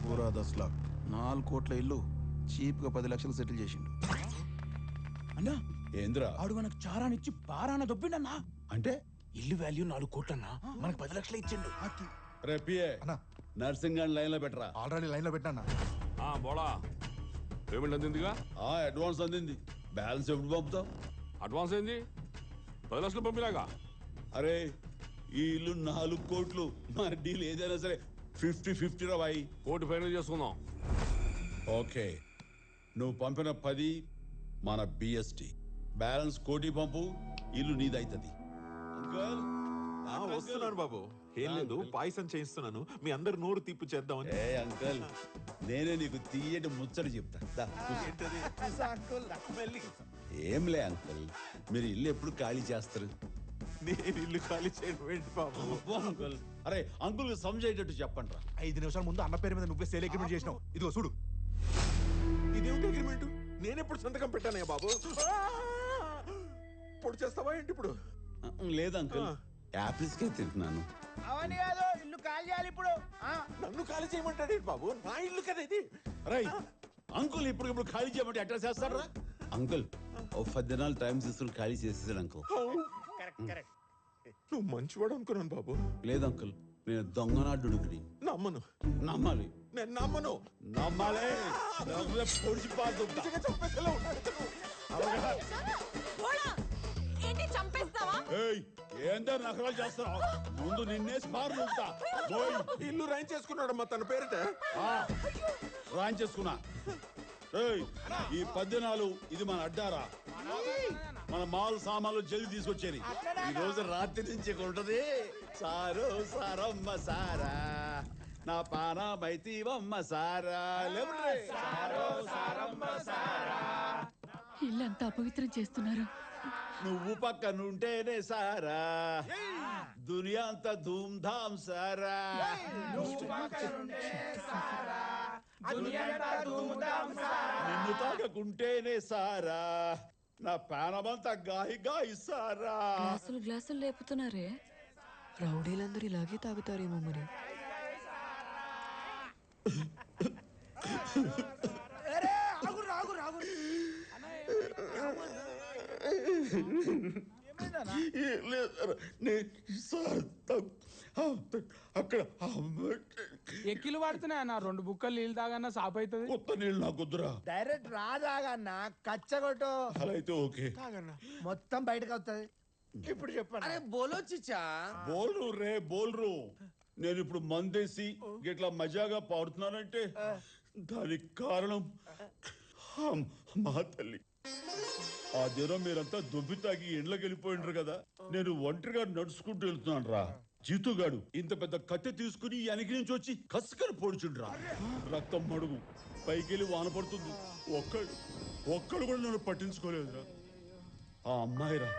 పూరా 10 लाख 4 కోట్ల ఇల్లు చీప్ గా 10 లక్షలు సెటిల్ చేసిండు అన్నా. ఏంద్రా ఆడు మనకు చారానిచ్చి బారాన దొబ్బిండన్నా. అంటే ఇల్లు వాల్యూ 4 కోట్లన్నా, మనకు 10 లక్షలు ఇచ్చిండు. రే పిఏ అన్నా నర్సింగ్ గాని లైన్ లో పెట్టరా. ఆల్రెడీ లైన్ లో పెట్టానా బోడా పేమెంట్ అందిందిగా? అడ్వాన్స్ అందింది. బ్యాలెన్స్ ఎప్పుడు పంపుతావు? అడ్వాన్స్ ఏంది? 10 లక్షలు పంపినాగా. అరే ఈ ఇల్లు 4 కోట్లు. మన డీల్ ఏదైనా సరే 50-50 రా బాయ్. కోటి ఫైనల్ చేసుకుందాం. ఓకే నువ్వు పంపిన 10 మన బిఎస్టి, బ్యాలెన్స్ కోటి పంపు, ఇల్లు నీదైతుంది. అంకల్ వస్తున్నాను బాబు. ఏం లేదు, పాయసం చేయిస్తున్నాను, మీ అందరు నోరు తీపి చేద్దామని. ఏ అంకల్ నేనే నీకు తీయటి ముచ్చట చెప్తా. దా, ఏంలే అంకల్, మీరు ఇల్లు ఎప్పుడు ఖాళీ చేస్తారు? నేను ఇల్లు ఖాళీ చేయడం ఏంటి బాబు? అంకుల్ అరే అంకుల్ సమజేటట్టు చెప్పండి రా. 5 నిమిషాల ముందు అన్న పేరు మీద నువ్వే సేల్ అగ్రిమెంట్ చేసినావు. ఇదిగో చూడు. ఇదేమిటి అగ్రిమెంట్? నేను ఎప్పుడు సంతకం పెట్టానే బాబు? ఇప్పుడు చేస్తావా ఏంటి ఇప్పుడు? లేదు అంకుల్, యాపిల్స్ కే తింటున్నాను. అవని కాదు, ఇల్లు ఖాళీ చేయాలి ఇప్పుడు. నన్ను ఖాళీ చేయమంటాడు బాబు? నా ఇల్లు కదా ఇది. రై అంకుల్ ఇప్పుడు ఖాళీ చేయమంటే ఎట్లా చేస్తాడు రా? అంకుల్ ఓ 10 దినాలు టైం తీసుకుని ఖాళీ చేసేసాడు అంకుల్. నువ్వు మంచివాడు అనుకున్నాను బాబు. లేదు అంకుల్, నేను దొంగనాడుడిని. నమ్మను. నమ్మాలి. నేను నమ్మను. నమ్మాలి. పొడిచి పాడుతుంటా. చంపేసేలా ఉన్నాడు. ఏంటి చంపేస్తావా? ఏందో నకరాలు చేస్తున్నావు? ముందు నిన్నేసి పారుతా. ఇల్లు రైన్ చేసుకున్నాడమ్మా తన పేరిట. రాన్ చేసుకున్నా. ఈ 10 దినాలు ఇది మన అడ్డారా. మన మాల్ సామాన్లు జల్ది తీసుకొచ్చేది. ఈ రోజు రాత్రి నుంచి ఉంటది. సారో సారమ్మ సారా, నా పానమైతీవమ్మ సారా. ఇల్లంతా అపవిత్రం చేస్తున్నారు. నువ్వు పక్కనుంటేనే సారా, దునియా అంతా ధూమ్ ధామ్ సారా. నిన్ను తాగకుంటేనే సారా, నా పానమంతా గాయి గాయి సారా. గ్లాసులు లేపుతున్నారే. రౌడీలందరూ ఇలాగే తాగుతారేమో మరి. అక్కడ ఎక్కిలు పడుతున్నాయి అన్న. 2 బుక్కలు నీళ్ళు తాగన్నా సాప్ అవుతుంది. కొత్త నీళ్ళు నాకు వద్దురా. డైరెక్ట్ రాదాగన్నా కచ్చగొట్టు. అలా అయితే ఓకే. మొత్తం బయటకు వస్తుంది. ఇప్పుడు చెప్పండి. అరే బోలో చిచ్చా. బోల్రు రే బోల్రు. నేను ఇప్పుడు మందేసి ఇట్లా మజాగా పాడుతున్నానంటే దానికి కారణం మా తల్లి. ఆ దినం మీరంతా దుబ్బి తాగి ఇండ్లకి వెళ్ళిపోయిండ్రు కదా, నేను ఒంటరిగా నడుచుకుంటూ వెళ్తున్నాను రా. జీతుగాడు ఇంత పెద్ద కట్టె తీసుకుని వెనక నుంచి వచ్చి కసుకని పొడిచుండ్రా. రక్తం మడుగు పైకెళ్ళి వాన పడుతుంది. ఒక్కడు కూడా నన్ను పట్టించుకోలేదురా. ఆ అమ్మాయిరా,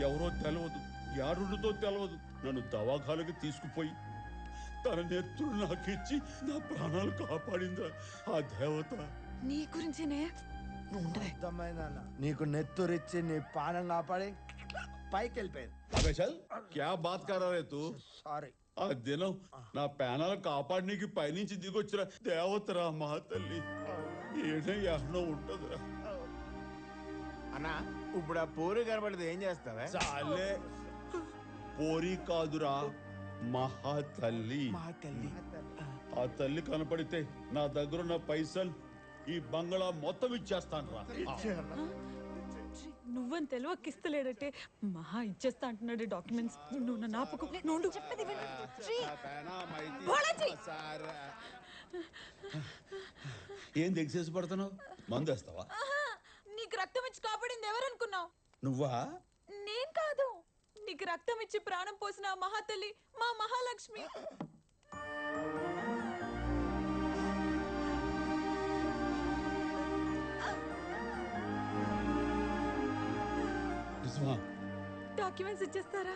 ఎవరో తెలవదు, యారుండుతో తెలవదు, నన్ను దవాఖానకి తీసుకుపోయి తన నెత్తుడు నాకిచ్చి నా ప్రాణాలు కాపాడిందిరా ఆ దేవత. నీ గురించేనే. అర్థమైందన్న, నీకు నెత్తురిచ్చి నీ పానం కాపాడి పైకి వెళ్ళిపోయింది. అబే చల్ క్యా బాత్ కర్ రహే తూ? సారీ. ఆ దినం నా ప్రాణాలు కాపాడనీకి పైనుంచి దిగొచ్చిన దేవతరా మా తల్లి. ఏడో ఉంటదిరా. అన్నా ఇప్పుడు ఆ పూరి కనబడితే ఏం చేస్తావే? చాలే, పోరి కాదురా మహా తల్లి. ఆ తల్లి కనపడితే నా దగ్గరున్న పైసలు ఈ బంగ్లా మొత్తం ఇచ్చేస్తాను రా. నువ్వని తెలివకిస్తలేడటే మహా ఇచ్చేస్తా అంటున్నాడు డాక్యుమెంట్స్. నువ్వు నా ఆపుకు. నువ్వు చెప్పేది ఏం ఎక్సెస్ పడుతున్నావు? మందేస్తావా? నీకు రక్తం ఇచ్చి కాపాడింది ఎవరనుకున్నావు? నువ్వా? నేను కాదు. నీకు రక్తం ఇచ్చి ప్రాణం పోసిన మహాతల్లి మా మహాలక్ష్మి. డాక్యుమెంట్స్ ఇచ్చేస్తారా?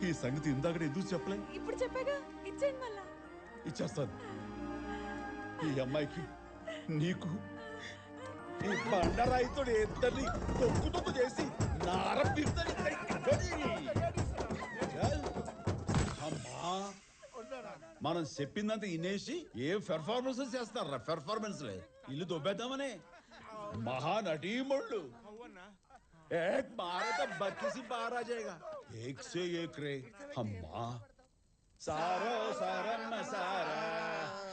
ఈ సంగతి ఇందాక ఎందుకు చెప్పలే? ఇప్పుడు చెప్పాగా, ఇచ్చేయండి మళ్ళా. ఇచ్చేస్తాను. ఈ అమ్మాయికి నీకు ఈ బండరాయితో ఇద్దరిని తొక్కు చేసి మనం చెప్పిందంతా ఇనేసి ఏ పెర్ఫార్మెన్సెస్ చేస్తారా పెర్ఫార్మెన్స్ లే ఇల్లు దొబ్బేద్దామనే మహానటీమణులు एक मारे तो बत्तीस बार आ जाएगा एक से एक रे अम्मा सारो सारन्न सारा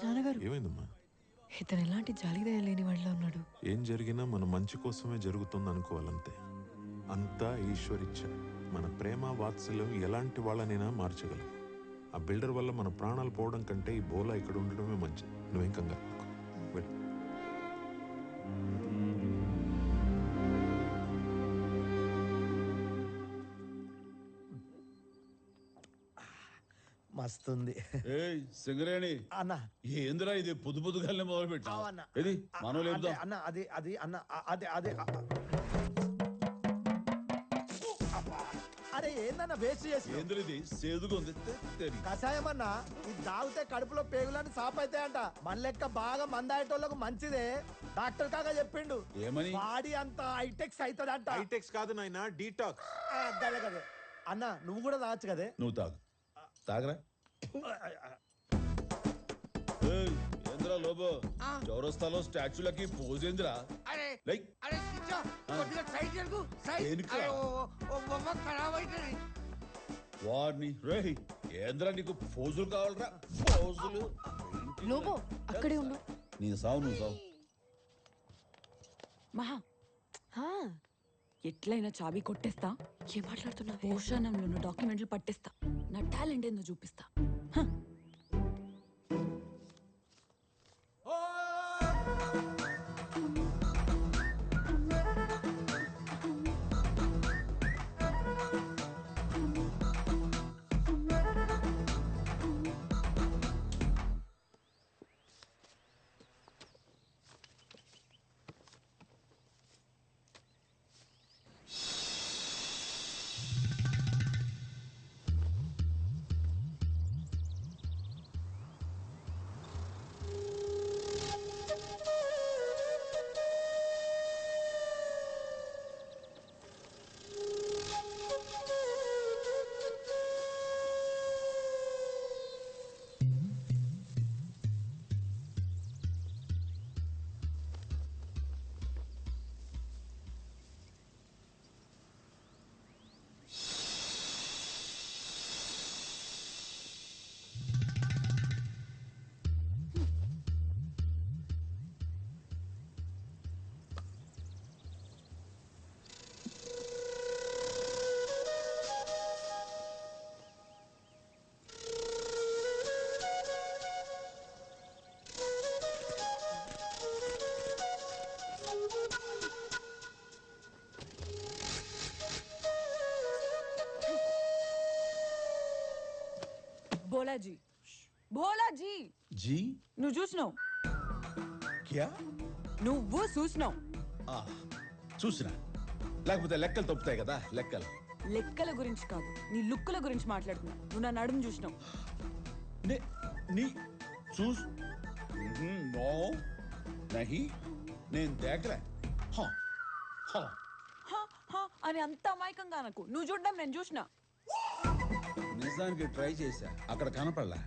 నాన్నగారు ఏమైందమ్మా? ఇతను ఎలాంటి జాలిదయ లేని వాళ్ళ ఉన్నాడు. ఏం జరిగినా మన మంచి కోసమే జరుగుతుంది అనుకోవాలంతే. అంతా ఈశ్వరిచ్చ. మన ప్రేమ వాత్సల్యం ఎలాంటి వాళ్ళనైనా మార్చగలం. ఆ బిల్డర్ వల్ల మన ప్రాణాలు పోవడం కంటే ఈ బోలా ఇక్కడ ఉండడమే మంచిది. నువ్వేం కంగారు పడకు. వెళ్ళు. మస్తుంది ఏయ్ సింగరేణి అన్న ఏందిరా ఇది పొద్దు పొద్దుగానే మొదలు పెట్టా అన్న. ఇది మనోళ్ళు చెప్దాం అన్న అది అది అన్న అదే అదే అరే ఏందన్న వేస్ట్ చేసి ఏంద్ర ఇది సేదుగా ఉంది కషాయం అన్న ఇది తాగితే కడుపులో పేగులని సాప్ అవుతాయంట మన లెక్క బాగా మందాయేటోళ్ళకు మంచిదే డాక్టర్ కాగా చెప్పిండు ఏమని? బాడీ అంత హైటెక్స్ అవుతుందంట హైటెక్స్ కాదు నాయనా, డీటాక్స్. గదే గదే అన్న నువ్వు కూడా తాగచ్చు కదే నువ్వు తాగు తాగరా ఏయ్ ఏంద్రా లోబో చౌరస్తాలో స్టాచ్యూలకి పోజ్ ఏందిరా లైక్ దేనికిరా? వారిని రేయ్ ఏంద్రా నీకు పోజులు కావాలరా పోజులు లోబో అక్కడే ఉండు. నీ సావు నువ్వు సావు మహా హా, ఎట్లయినా చాబీ కొట్టేస్తా, ఏం మాట్లాడుతున్నావు? ఓషానంలో ఉన్న డాక్యుమెంట్లు పట్టేస్తా, నా టాలెంట్ ఏందో చూపిస్తా. హ. భోలాజీ, భోలాజీ, జీ నువ్వు చూసినావు, క్యా నువ్వు చూసినావు. చూసినా లేకపోతే లెక్కలు తప్పుతాయి కదా లెక్కలు లెక్కల గురించి కాదు, నీ లుక్కుల గురించి మాట్లాడుతున్నా. నువ్వు నా నడుము చూసినావు. నీ చూస్ నో నహి నేను దేకలే హ, హ అని అంత అమాయకంగా నాకు. నువ్వు చూడడం నేను చూసినా. నిజానికి ట్రై చేశా అక్కడ కనపడలా.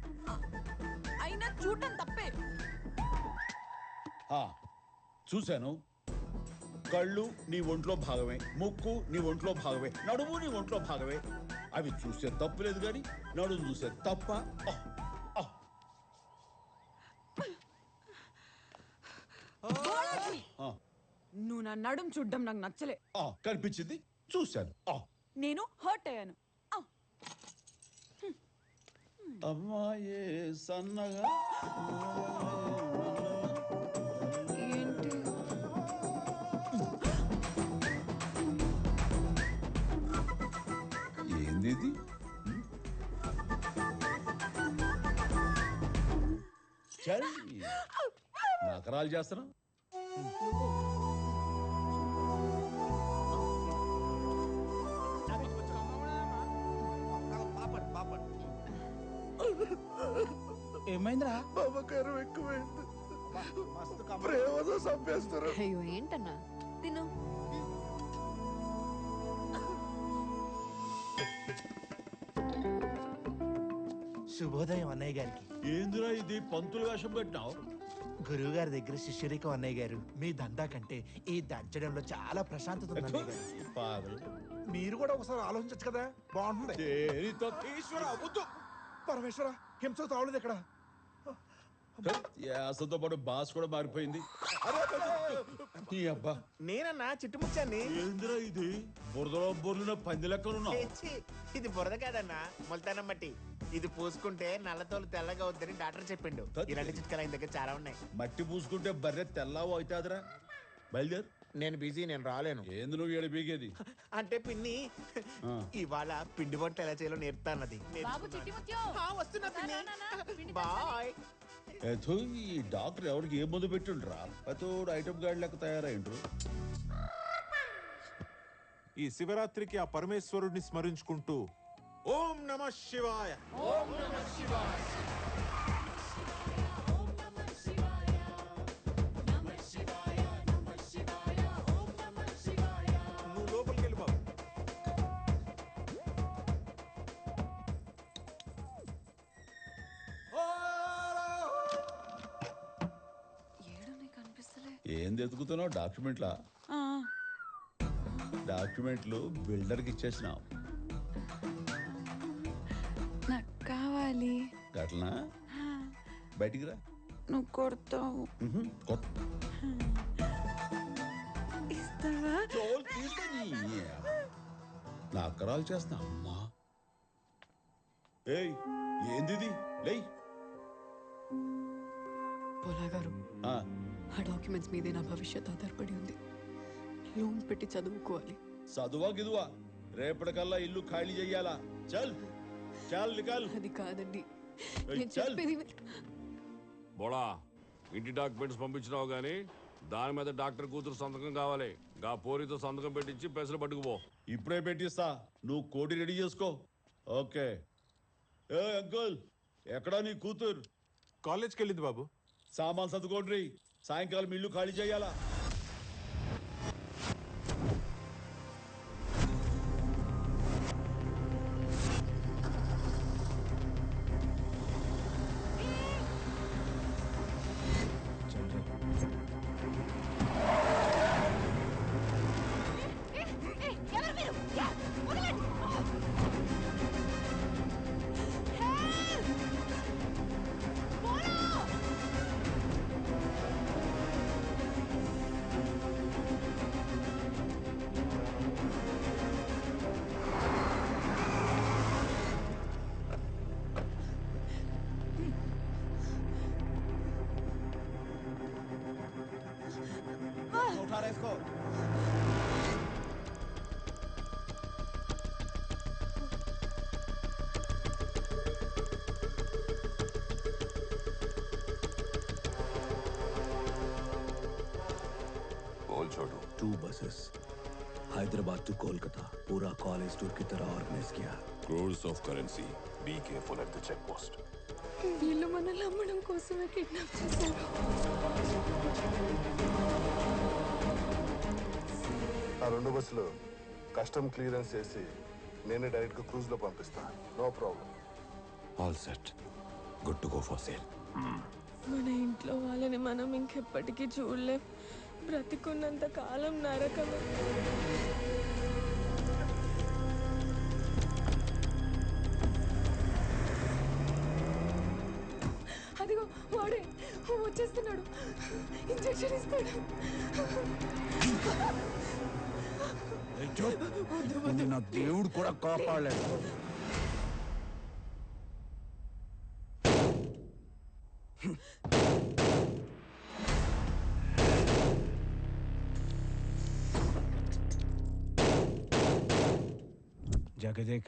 అయినా చూడడం తప్పే. చూశాను. కళ్ళు నీ ఒంట్లో భాగమే, ముక్కు నీ ఒంట్లో భాగమే, నడుము నీ ఒంట్లో భాగమే. అవి చూసే తప్పు లేదు కానీ నడుము చూసే తప్ప. నువ్వు నా నడుము చూడడం నాకు నచ్చలే. కనిపించింది చూశాను. నేను హర్ట్ అయ్యాను. అమ్మాయే సన్నగా ఏంటి? ఏంది ఇది? చల్, నకరాలు చేస్తున్నా. ఏమైందిరా? మమకారం ఎక్కువైంది. ప్రేమతో చంపేస్తారు. అయ్యో ఏంటన్నా, తిను. శుభోదయం అన్నయ్య గారికి. ఏందిరా ఇది పంతులు వేషం పెట్టినావు? గురువు గారి దగ్గర శిష్యరికం అన్నయ్య గారు. మీ దందా కంటే ఈ దంచడంలో చాలా ప్రశాంతత ఉంది అన్నయ్య గారు. పాగలు. మీరు కూడా ఒకసారి ఆలోచించచ్చు కదా, బాగుంటుంది. దేనితో ఈశ్వర వద్దు. పరమేశ్వర హింస తావలేదు ఇక్కడ. యాసతో పాటు బాస్ కూడా మారిపోయింది. ఈ అబ్బా నేనన్నా చిట్టుముచ్చాన్ని. ఏందిరా ఇది? బురదలో బొర్లిన పంది లెక్కలున్నావు. ఛీ, ఇది బురద కాదన్నా, ముల్తానం మట్టి. ఇది పూసుకుంటే నల్లతోలు తెల్లగా వద్దని డాక్టర్ చెప్పిండు. ఇలాంటి చిట్కాలు ఆయన దగ్గర చాలా ఉన్నాయి. మట్టి పూసుకుంటే బర్రె తెల్లావు అవుతాదిరా. బయలుదేరు. నేను బిజీ, నేను రాలేను. ఏంది నువ్వు ఏడు బీగేది? అంటే పిన్ని ఇవాళ పిండి వంట ఎలా చేయాలో నేర్పుతాన్నది. వస్తున్నా పిన్ని. బాయ్. ఏథో ఈ డాక్టర్ ఎవరికి ఏ మందు పెట్టిండ్రా? అతోడు ఐటమ్ గాడి లెక్క తయారైండ్రు. ఈ శివరాత్రికి ఆ పరమేశ్వరుడిని స్మరించుకుంటూ ఓం నమః శివాయ, ఓం నమః శివాయ, నువ్వు లోపలికి వెళ్ళి బాబు. ఏంది ఎతుకుతున్నావు? డాక్యుమెంట్లా? డాక్యుమెంట్లు బిల్డర్కి ఇచ్చేసినావు. నాకు కావాలి. గట్లనా? బయటికి రా. నువ్వు కొడతావు. ఇస్తావా? నా అక్కరాలు చేస్తా అమ్మా. ఏయ్ ఏంది? లే పోలా గారు, ఆ డాక్యుమెంట్స్ మీదే నా భవిష్యత్ ఆధారపడి ఉంది. లోన్ పెట్టి చదువుకోవాలి. చదువా గిదువా? రేపటికల్లా ఇల్లు ఖాళీ చెయ్యాలా? చల్ చల్ నికల్. అది కాదండి, ఏయ్, నేను చల్. చెప్పేది బోళా, ఇంటి డాక్యుమెంట్స్ పంపించినావు గానీ దాని మీద డాక్టర్ కూతురు సంతకం కావాలి. గా పోరితో సంతకం పెట్టించి పెసలు పట్టుకుపో. ఇప్పుడే పెట్టిస్తా, నువ్వు కోటి రెడీ చేసుకో. ఓకే. ఏ అంకుల్, ఎక్కడా నీ కూతురు? కాలేజ్కి వెళ్ళింది బాబు. సామాన్ సర్దుకోండి, సాయంకాలం ఇల్లు ఖాళీ చేయాలా? उठा रहे इसको। बोल छोटू। 2 buses, हैदराबाद टू कोलकाता, पूरा कॉलेज टूर की तरह ऑर्गेनाइज किया। Crores of currency. Be careful at the checkpost. వీళ్ళు మనల్ని అమ్మడం కోసమే కిడ్నాప్ చేశారు. ఆ 2 బస్సులు కస్టమ్ క్లియరెన్స్ చేసి నేనే డైరెక్ట్ గా క్రూజ్ లో పంపిస్తా. No problem. All set. Good to go for sale. మన ఇంట్లో వాళ్ళని మనం ఇంకెప్పటికీ చూడలేం. బ్రతికున్నంత కాలం నరకమే. అదిగో వాడే వచ్చేస్తున్నాడు. ఇంజెక్షన్ ఇస్తాడు. నా దేవుడు కూడా కాపాడలేడు. जाके देख